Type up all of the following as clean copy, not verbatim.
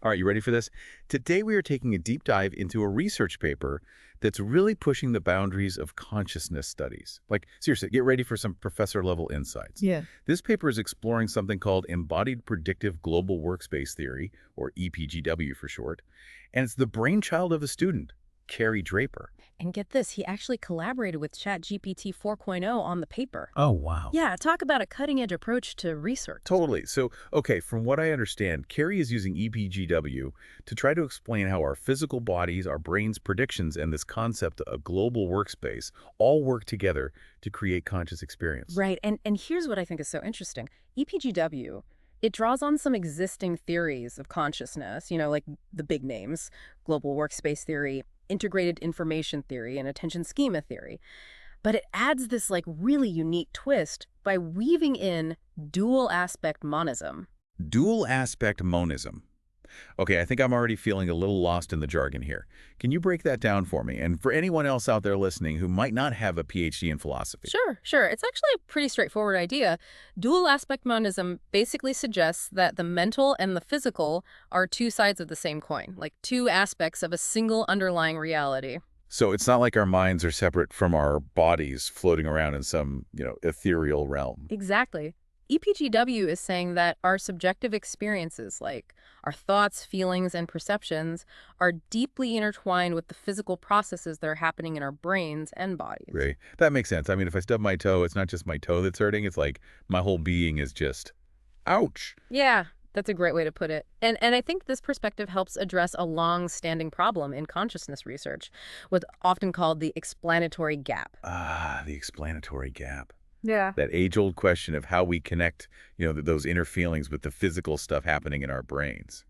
All right, you ready for this? Today we are taking a deep dive into a research paper that's really pushing the boundaries of consciousness studies. Like, seriously, get ready for some professor-level insights. Yeah. This paper is exploring something called Embodied Predictive Global Workspace Theory, or EPGW for short, and it's the brainchild of a student, Carrie Draper. And get this, he actually collaborated with ChatGPT 4.0 on the paper. Oh, wow. Yeah, talk about a cutting-edge approach to research. Totally. So, okay, from what I understand, Carrie is using EPGW to try to explain how our physical bodies, our brain's predictions, and this concept of global workspace all work together to create conscious experience. Right, and here's what I think is so interesting. EPGW, it draws on some existing theories of consciousness, like the big names, global workspace theory, integrated information theory, and attention schema theory. But it adds this really unique twist by weaving in dual aspect monism. Dual aspect monism. Okay, I think I'm already feeling a little lost in the jargon here. Can you break that down for me? And for anyone else out there listening who might not have a PhD in philosophy. Sure. It's actually a pretty straightforward idea. Dual aspect monism basically suggests that the mental and the physical are two sides of the same coin, like two aspects of a single underlying reality. So it's not like our minds are separate from our bodies floating around in some, ethereal realm. Exactly. EPGW is saying that our subjective experiences, like our thoughts, feelings, and perceptions, are deeply intertwined with the physical processes that are happening in our brains and bodies. Right. That makes sense. I mean, if I stub my toe, it's not just my toe that's hurting. It's like my whole being is just, ouch. Yeah, that's a great way to put it. And I think this perspective helps address a long-standing problem in consciousness research, what's often called the explanatory gap. Ah, the explanatory gap. Yeah. That age-old question of how we connect, those inner feelings with the physical stuff happening in our brains.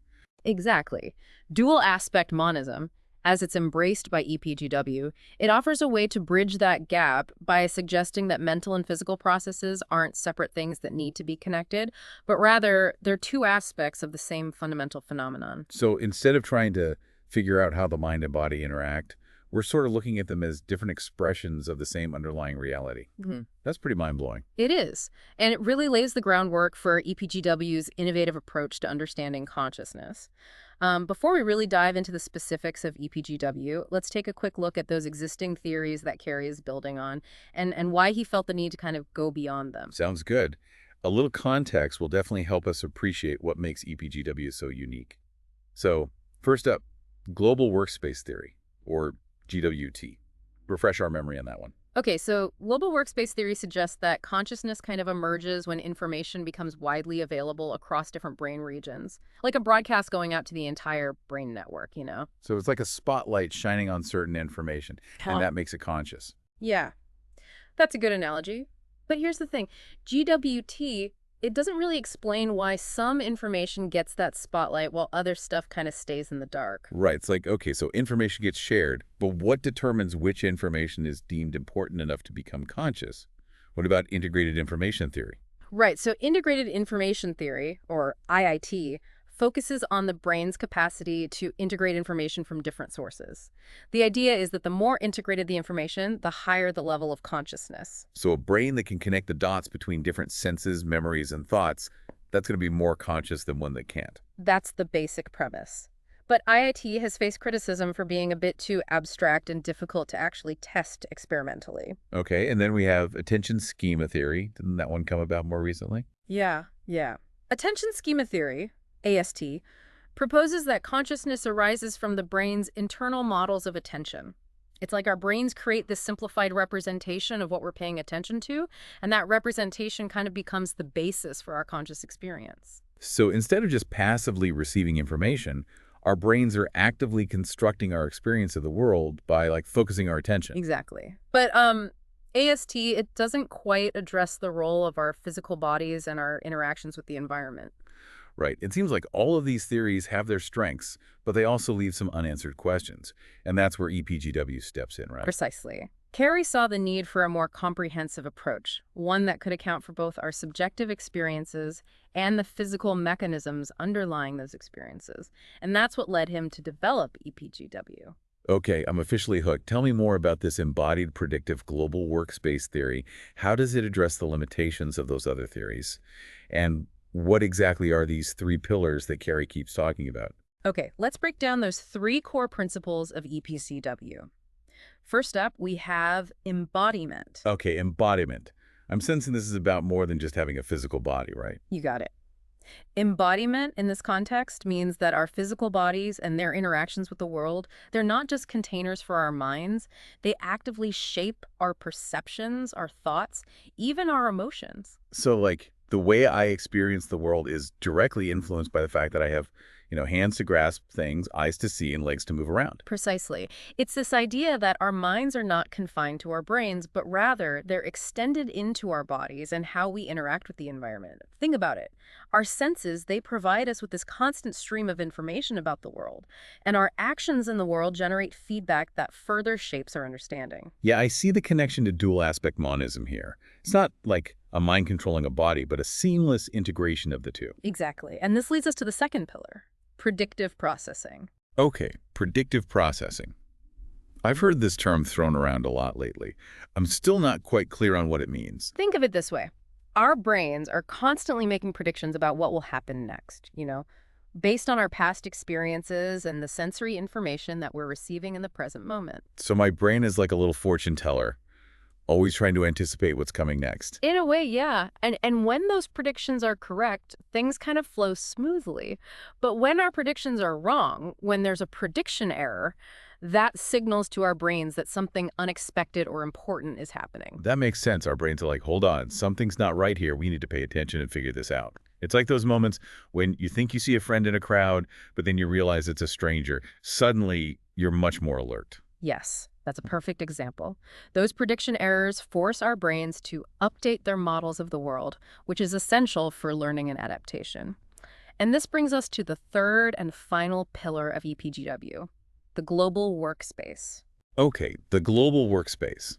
Exactly. Dual aspect monism, as it's embraced by EPGW, it offers a way to bridge that gap by suggesting that mental and physical processes aren't separate things that need to be connected, but rather they're two aspects of the same fundamental phenomenon. So instead of trying to figure out how the mind and body interact, we're sort of looking at them as different expressions of the same underlying reality. Mhm. That's pretty mind-blowing. It is, and it really lays the groundwork for EPGW's innovative approach to understanding consciousness. Before we really dive into the specifics of EPGW, let's take a quick look at those existing theories that Carey is building on and why he felt the need to kind of go beyond them. Sounds good. A little context will definitely help us appreciate what makes EPGW so unique. So, first up, global workspace theory, or GWT. Refresh our memory on that one. Okay, so global workspace theory suggests that consciousness kind of emerges when information becomes widely available across different brain regions, like a broadcast going out to the entire brain network. So it's like a spotlight shining on certain information, and that makes it conscious. Yeah, that's a good analogy. But here's the thing. GWT, it doesn't really explain why some information gets that spotlight while other stuff kind of stays in the dark. Right. It's like, okay, so information gets shared, but what determines which information is deemed important enough to become conscious? What about integrated information theory? Right, so integrated information theory, or IIT, focuses on the brain's capacity to integrate information from different sources. The idea is that the more integrated the information, the higher the level of consciousness. So a brain that can connect the dots between different senses, memories, and thoughts, that's going to be more conscious than one that can't. That's the basic premise. But IIT has faced criticism for being a bit too abstract and difficult to actually test experimentally. Okay, and then we have attention schema theory. Didn't that one come about more recently? Yeah. Attention schema theory, AST, proposes that consciousness arises from the brain's internal models of attention. It's like our brains create this simplified representation of what we're paying attention to, and that representation kind of becomes the basis for our conscious experience. So instead of just passively receiving information, our brains are actively constructing our experience of the world by focusing our attention. Exactly. But AST, it doesn't quite address the role of our physical bodies and our interactions with the environment. Right. It seems like all of these theories have their strengths, but they also leave some unanswered questions. And that's where EPGW steps in, right? Precisely. Carey saw the need for a more comprehensive approach, one that could account for both our subjective experiences and the physical mechanisms underlying those experiences. And that's what led him to develop EPGW. Okay, I'm officially hooked. Tell me more about this embodied predictive global workspace theory. How does it address the limitations of those other theories? And what exactly are these three pillars that Carey keeps talking about? Okay, let's break down those three core principles of EPCW. First up, we have embodiment. Okay, embodiment. I'm sensing this is about more than just having a physical body, right? You got it. Embodiment in this context means that our physical bodies and their interactions with the world, they're not just containers for our minds. They actively shape our perceptions, our thoughts, even our emotions. So, like, the way I experience the world is directly influenced by the fact that I have, hands to grasp things, eyes to see, and legs to move around. Precisely. It's this idea that our minds are not confined to our brains, but rather they're extended into our bodies and how we interact with the environment. Think about it. Our senses, they provide us with this constant stream of information about the world, and our actions in the world generate feedback that further shapes our understanding. Yeah, I see the connection to dual aspect monism here. It's not like a mind controlling a body, but a seamless integration of the two. Exactly. And this leads us to the second pillar, predictive processing. Okay, predictive processing. I've heard this term thrown around a lot lately. I'm still not quite clear on what it means. Think of it this way. Our brains are constantly making predictions about what will happen next, based on our past experiences and the sensory information that we're receiving in the present moment. So my brain is like a little fortune teller, always trying to anticipate what's coming next. In a way, yeah. And when those predictions are correct, things kind of flow smoothly. But when our predictions are wrong, when there's a prediction error, that signals to our brains that something unexpected or important is happening. That makes sense. Our brains are like, hold on, something's not right here. We need to pay attention and figure this out. It's like those moments when you think you see a friend in a crowd, but then you realize it's a stranger. Suddenly, you're much more alert. Yes, that's a perfect example. Those prediction errors force our brains to update their models of the world, which is essential for learning and adaptation. And this brings us to the third and final pillar of EPGW, the global workspace. Okay, the global workspace.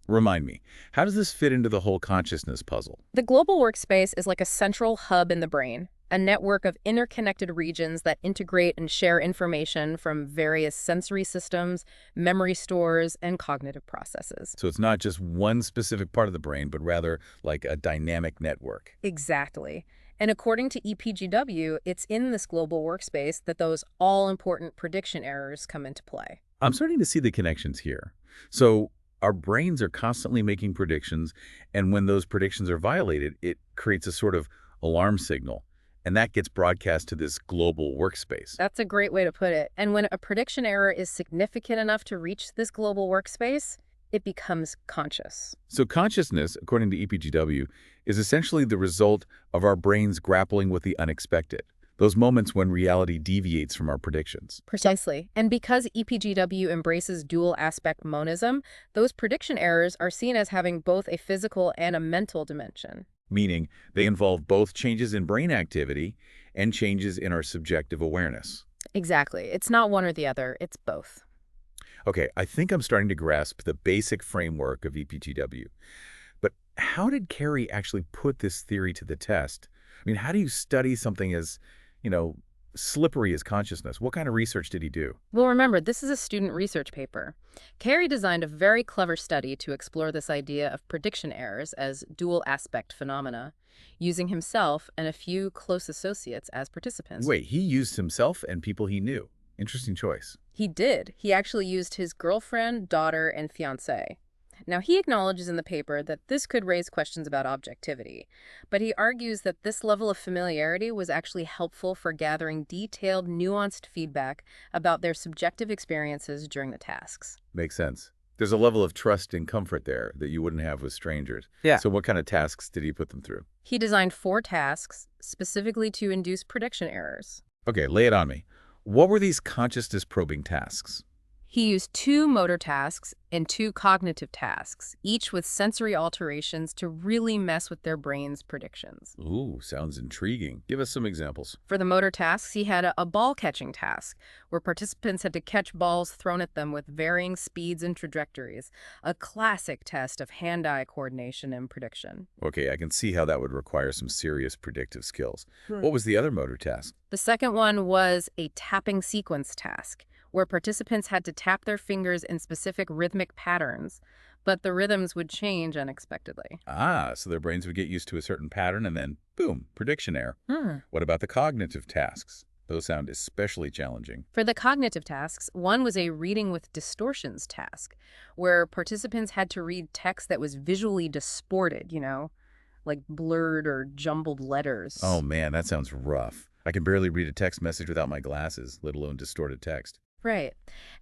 Remind me, how does this fit into the whole consciousness puzzle? The global workspace is like a central hub in the brain, a network of interconnected regions that integrate and share information from various sensory systems, memory stores, and cognitive processes. So it's not just one specific part of the brain, but rather like a dynamic network. Exactly. And according to EPGW, it's in this global workspace that those all-important prediction errors come into play. I'm starting to see the connections here. So our brains are constantly making predictions, and when those predictions are violated, it creates a sort of alarm signal, and that gets broadcast to this global workspace. That's a great way to put it. And when a prediction error is significant enough to reach this global workspace, it becomes conscious. So consciousness, according to EPGW, is essentially the result of our brains grappling with the unexpected, those moments when reality deviates from our predictions. Precisely. And because EPGW embraces dual aspect monism, those prediction errors are seen as having both a physical and a mental dimension. Meaning they involve both changes in brain activity and changes in our subjective awareness. Exactly. It's not one or the other, it's both. Okay, I think I'm starting to grasp the basic framework of EPGW. But how did Carey actually put this theory to the test? I mean, how do you study something as, slippery as consciousness? What kind of research did he do? Well, remember, this is a student research paper. Carey designed a very clever study to explore this idea of prediction errors as dual aspect phenomena, using himself and a few close associates as participants. Wait, he used himself and people he knew. Interesting choice. He did. He actually used his girlfriend, daughter, and fiancé. Now, he acknowledges in the paper that this could raise questions about objectivity, but he argues that this level of familiarity was actually helpful for gathering detailed, nuanced feedback about their subjective experiences during the tasks. Makes sense. There's a level of trust and comfort there that you wouldn't have with strangers. Yeah. So what kind of tasks did he put them through? He designed 4 tasks specifically to induce prediction errors. Okay, lay it on me. What were these consciousness-probing tasks? He used 2 motor tasks and 2 cognitive tasks, each with sensory alterations to really mess with their brain's predictions. Ooh, sounds intriguing. Give us some examples. For the motor tasks, he had a ball-catching task, where participants had to catch balls thrown at them with varying speeds and trajectories, a classic test of hand-eye coordination and prediction. Okay, I can see how that would require some serious predictive skills. What was the other motor task? The second one was a tapping sequence task, where participants had to tap their fingers in specific rhythmic patterns, but the rhythms would change unexpectedly. Ah, so their brains would get used to a certain pattern and then, boom, prediction error. What about the cognitive tasks? Those sound especially challenging. For the cognitive tasks, one was a reading with distortions task, where participants had to read text that was visually distorted, like blurred or jumbled Oh letters. man, that sounds rough. I can barely read a text message without my glasses, let alone distorted text. Right.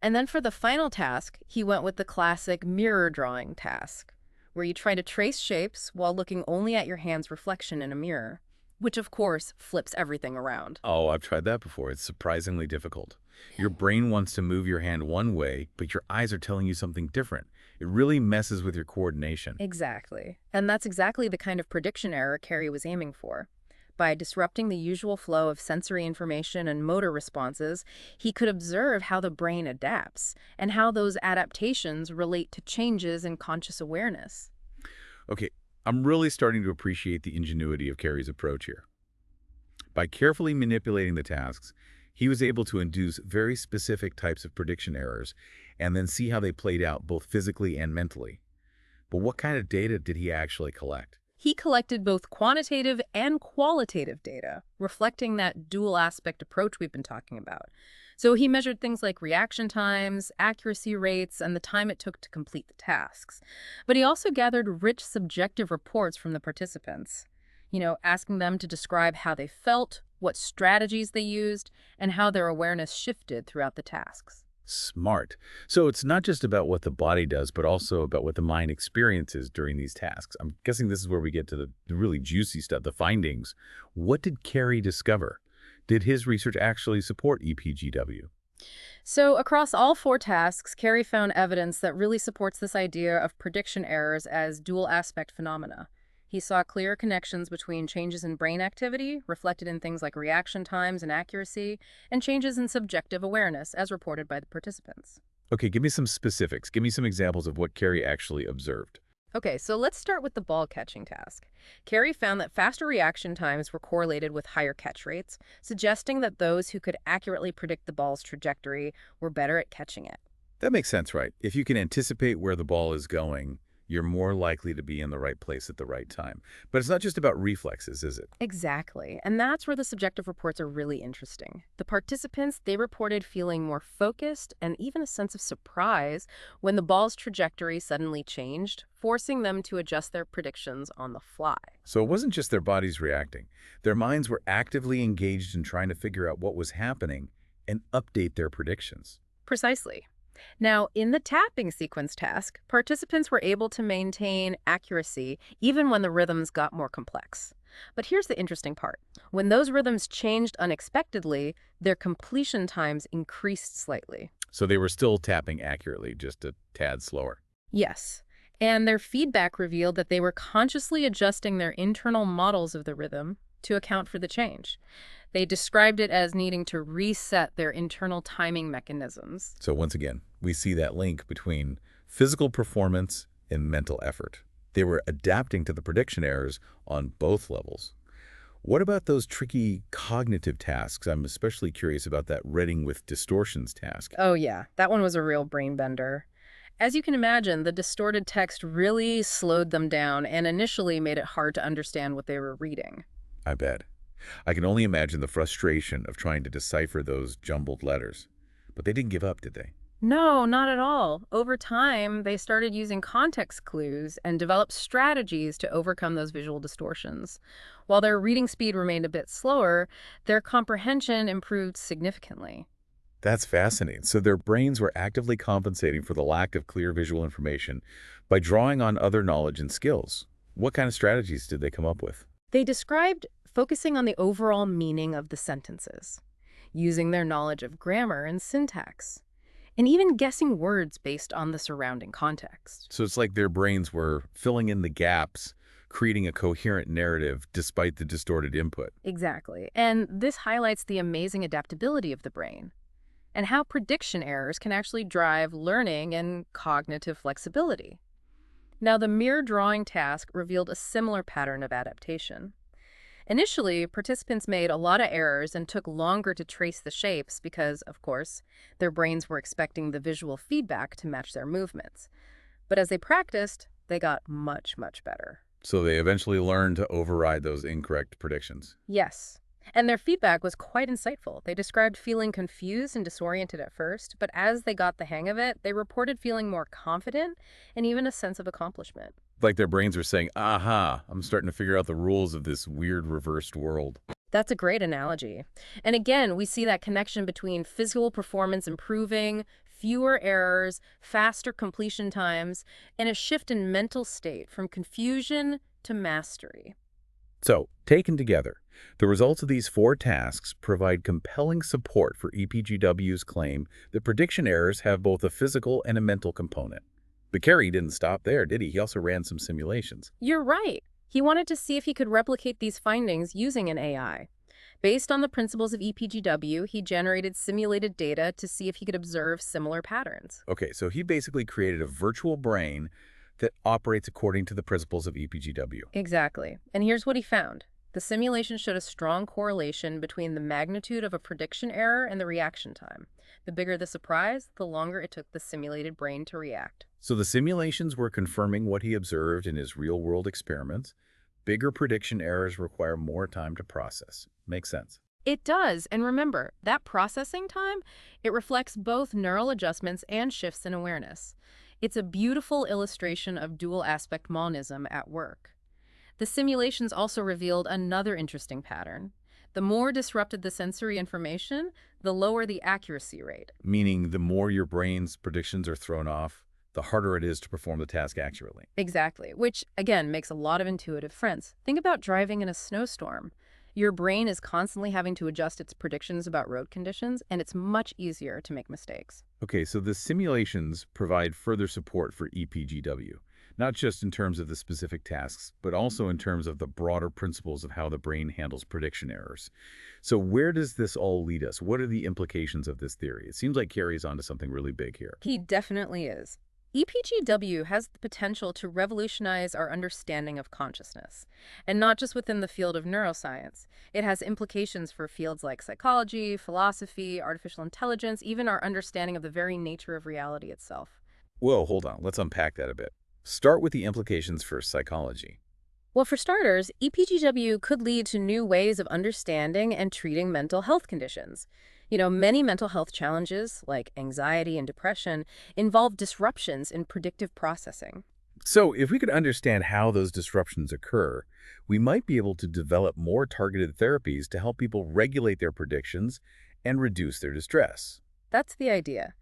And then for the final task, he went with the classic mirror drawing task, where you try to trace shapes while looking only at your hand's reflection in a mirror, which of course flips everything around. Oh, I've tried that before. It's surprisingly difficult. Your brain wants to move your hand one way, but your eyes are telling you something different. It really messes with your coordination. Exactly. And that's exactly the kind of prediction error Carey was aiming for. By disrupting the usual flow of sensory information and motor responses, he could observe how the brain adapts and how those adaptations relate to changes in conscious awareness. Okay, I'm really starting to appreciate the ingenuity of Carey's approach here. By carefully manipulating the tasks, he was able to induce very specific types of prediction errors and then see how they played out both physically and mentally. But what kind of data did he actually collect? He collected both quantitative and qualitative data, reflecting that dual aspect approach we've been talking about. So he measured things like reaction times, accuracy rates, and the time it took to complete the tasks. But he also gathered rich subjective reports from the participants, asking them to describe how they felt, what strategies they used, and how their awareness shifted throughout the tasks. Smart. So it's not just about what the body does, but also about what the mind experiences during these tasks. I'm guessing this is where we get to the really juicy stuff, the findings. What did Carey discover? Did his research actually support EPGW? So, across all four tasks, Carey found evidence that really supports this idea of prediction errors as dual aspect phenomena. He saw clear connections between changes in brain activity, reflected in things like reaction times and accuracy, and changes in subjective awareness, as reported by the participants. Okay, give me some specifics. Give me some examples of what Carey actually observed. Okay, so let's start with the ball catching task. Carey found that faster reaction times were correlated with higher catch rates, suggesting that those who could accurately predict the ball's trajectory were better at catching it. That makes sense, right? If you can anticipate where the ball is going, you're more likely to be in the right place at the right time. But it's not just about reflexes, is it? Exactly. And that's where the subjective reports are really interesting. The participants, they reported feeling more focused and even a sense of surprise when the ball's trajectory suddenly changed, forcing them to adjust their predictions on the fly. So it wasn't just their bodies reacting. Their minds were actively engaged in trying to figure out what was happening and update their predictions. Precisely. Now, in the tapping sequence task, participants were able to maintain accuracy even when the rhythms got more complex. But here's the interesting part. When those rhythms changed unexpectedly, their completion times increased slightly. So they were still tapping accurately, just a tad slower. Yes. And their feedback revealed that they were consciously adjusting their internal models of the rhythm to account for the change. They described it as needing to reset their internal timing mechanisms. So once again, we see that link between physical performance and mental effort. They were adapting to the prediction errors on both levels. What about those tricky cognitive tasks? I'm especially curious about that reading with distortions task. Oh yeah, that one was a real brain bender. As you can imagine, the distorted text really slowed them down and initially made it hard to understand what they were reading. I bet. I can only imagine the frustration of trying to decipher those jumbled letters. But they didn't give up, did they? No, not at all. Over time, they started using context clues and developed strategies to overcome those visual distortions. While their reading speed remained a bit slower, their comprehension improved significantly. That's fascinating. So their brains were actively compensating for the lack of clear visual information by drawing on other knowledge and skills. What kind of strategies did they come up with? They described focusing on the overall meaning of the sentences, using their knowledge of grammar and syntax, and even guessing words based on the surrounding context. So it's like their brains were filling in the gaps, creating a coherent narrative despite the distorted input. Exactly. And this highlights the amazing adaptability of the brain and how prediction errors can actually drive learning and cognitive flexibility. Now, the mirror drawing task revealed a similar pattern of adaptation. Initially, participants made a lot of errors and took longer to trace the shapes because, of course, their brains were expecting the visual feedback to match their movements. But as they practiced, they got much, much better. So they eventually learned to override those incorrect predictions. Yes. And their feedback was quite insightful. They described feeling confused and disoriented at first, but as they got the hang of it, they reported feeling more confident and even a sense of accomplishment. Like their brains are saying, aha, I'm starting to figure out the rules of this weird reversed world. That's a great analogy. And again, we see that connection between physical performance improving, fewer errors, faster completion times, and a shift in mental state from confusion to mastery. So, taken together, the results of these four tasks provide compelling support for EPGW's claim that prediction errors have both a physical and a mental component. But Carey didn't stop there, did he? He also ran some simulations. You're right. He wanted to see if he could replicate these findings using an AI. Based on the principles of EPGW, he generated simulated data to see if he could observe similar patterns. Okay, so he basically created a virtual brain that operates according to the principles of EPGW. Exactly. And here's what he found. The simulation showed a strong correlation between the magnitude of a prediction error and the reaction time. The bigger the surprise, the longer it took the simulated brain to react. So the simulations were confirming what he observed in his real-world experiments. Bigger prediction errors require more time to process. Makes sense. It does, and remember, that processing time, it reflects both neural adjustments and shifts in awareness. It's a beautiful illustration of dual aspect monism at work. The simulations also revealed another interesting pattern. The more disrupted the sensory information, the lower the accuracy rate. Meaning the more your brain's predictions are thrown off, the harder it is to perform the task accurately. Exactly, which again makes a lot of intuitive sense. Think about driving in a snowstorm. Your brain is constantly having to adjust its predictions about road conditions, and it's much easier to make mistakes. Okay, so the simulations provide further support for EPGW, not just in terms of the specific tasks, but also in terms of the broader principles of how the brain handles prediction errors. So where does this all lead us? What are the implications of this theory? It seems like Carey's onto something really big here. He definitely is. EPGW has the potential to revolutionize our understanding of consciousness, and not just within the field of neuroscience. It has implications for fields like psychology, philosophy, artificial intelligence, even our understanding of the very nature of reality itself. Whoa, hold on. Let's unpack that a bit. Start with the implications for psychology. Well, for starters, EPGW could lead to new ways of understanding and treating mental health conditions. Many mental health challenges, like anxiety and depression, involve disruptions in predictive processing. So if we could understand how those disruptions occur, we might be able to develop more targeted therapies to help people regulate their predictions and reduce their distress. That's the idea.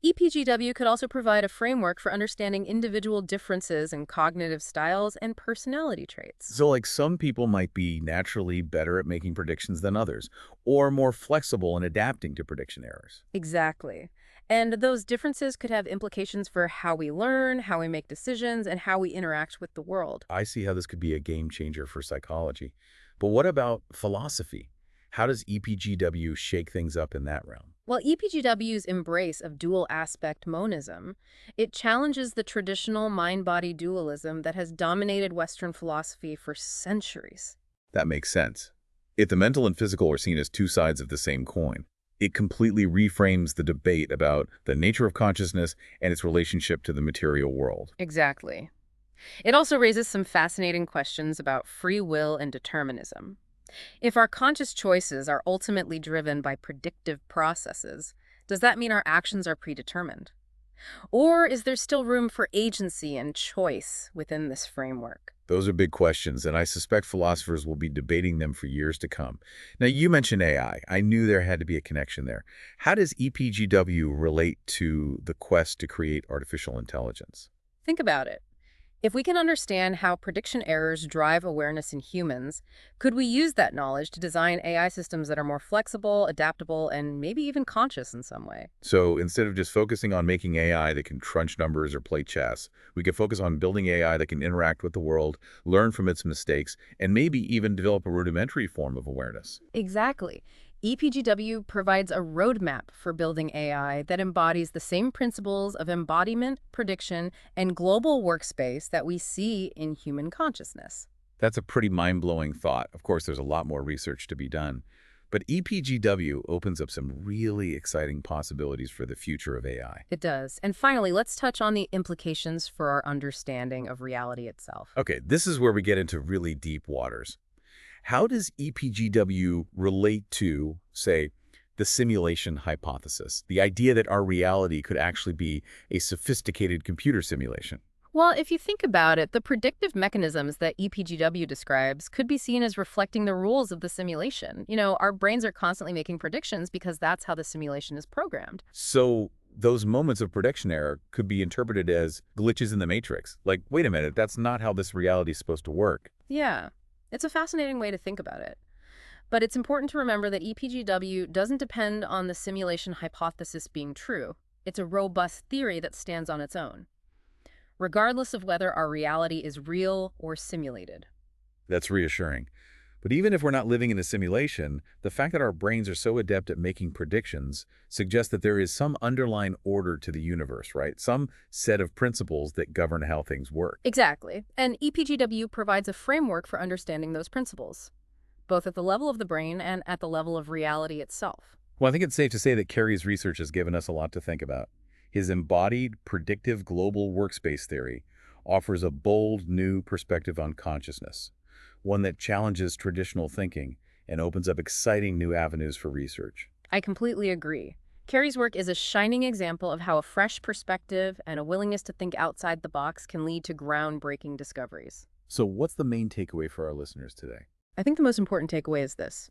EPGW could also provide a framework for understanding individual differences in cognitive styles and personality traits. So like some people might be naturally better at making predictions than others, or more flexible in adapting to prediction errors. Exactly. And those differences could have implications for how we learn, how we make decisions, and how we interact with the world. I see how this could be a game changer for psychology. But what about philosophy? How does EPGW shake things up in that realm? Well, EPGW's embrace of dual aspect monism, it challenges the traditional mind-body dualism that has dominated Western philosophy for centuries. That makes sense. If the mental and physical are seen as two sides of the same coin, it completely reframes the debate about the nature of consciousness and its relationship to the material world. Exactly. It also raises some fascinating questions about free will and determinism. If our conscious choices are ultimately driven by predictive processes, does that mean our actions are predetermined? Or is there still room for agency and choice within this framework? Those are big questions, and I suspect philosophers will be debating them for years to come. Now, you mentioned AI. I knew there had to be a connection there. How does EPGW relate to the quest to create artificial intelligence? Think about it. If we can understand how prediction errors drive awareness in humans, could we use that knowledge to design AI systems that are more flexible, adaptable, and maybe even conscious in some way? So instead of just focusing on making AI that can crunch numbers or play chess, we could focus on building AI that can interact with the world, learn from its mistakes, and maybe even develop a rudimentary form of awareness. Exactly. EPGW provides a roadmap for building AI that embodies the same principles of embodiment, prediction, and global workspace that we see in human consciousness. That's a pretty mind-blowing thought. Of course, there's a lot more research to be done. But EPGW opens up some really exciting possibilities for the future of AI. It does. And finally, let's touch on the implications for our understanding of reality itself. Okay, this is where we get into really deep waters. How does EPGW relate to, say, the simulation hypothesis, the idea that our reality could actually be a sophisticated computer simulation? Well, if you think about it, the predictive mechanisms that EPGW describes could be seen as reflecting the rules of the simulation. Our brains are constantly making predictions because that's how the simulation is programmed. So those moments of prediction error could be interpreted as glitches in the matrix. Like, wait a minute, that's not how this reality is supposed to work. Yeah, it's a fascinating way to think about it. But it's important to remember that EPGW doesn't depend on the simulation hypothesis being true. It's a robust theory that stands on its own, regardless of whether our reality is real or simulated. That's reassuring. But even if we're not living in a simulation, the fact that our brains are so adept at making predictions suggests that there is some underlying order to the universe, right? Some set of principles that govern how things work. Exactly. And EPGW provides a framework for understanding those principles, both at the level of the brain and at the level of reality itself. Well, I think it's safe to say that Kerry's research has given us a lot to think about. His embodied predictive global workspace theory offers a bold new perspective on consciousness, one that challenges traditional thinking and opens up exciting new avenues for research. I completely agree. Carrie's work is a shining example of how a fresh perspective and a willingness to think outside the box can lead to groundbreaking discoveries. So what's the main takeaway for our listeners today? I think the most important takeaway is this.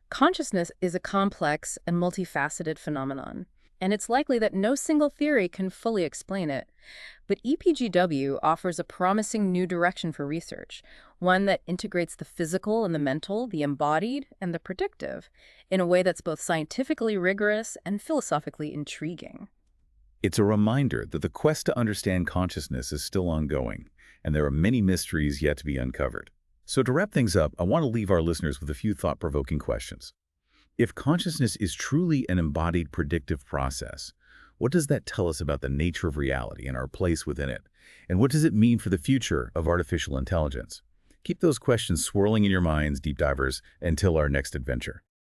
Consciousness is a complex and multifaceted phenomenon, and it's likely that no single theory can fully explain it. But EPGW offers a promising new direction for research, one that integrates the physical and the mental, the embodied and the predictive, in a way that's both scientifically rigorous and philosophically intriguing. It's a reminder that the quest to understand consciousness is still ongoing, and there are many mysteries yet to be uncovered. So to wrap things up, I want to leave our listeners with a few thought-provoking questions. If consciousness is truly an embodied predictive process, what does that tell us about the nature of reality and our place within it? And what does it mean for the future of artificial intelligence? Keep those questions swirling in your minds, deep divers, until our next adventure.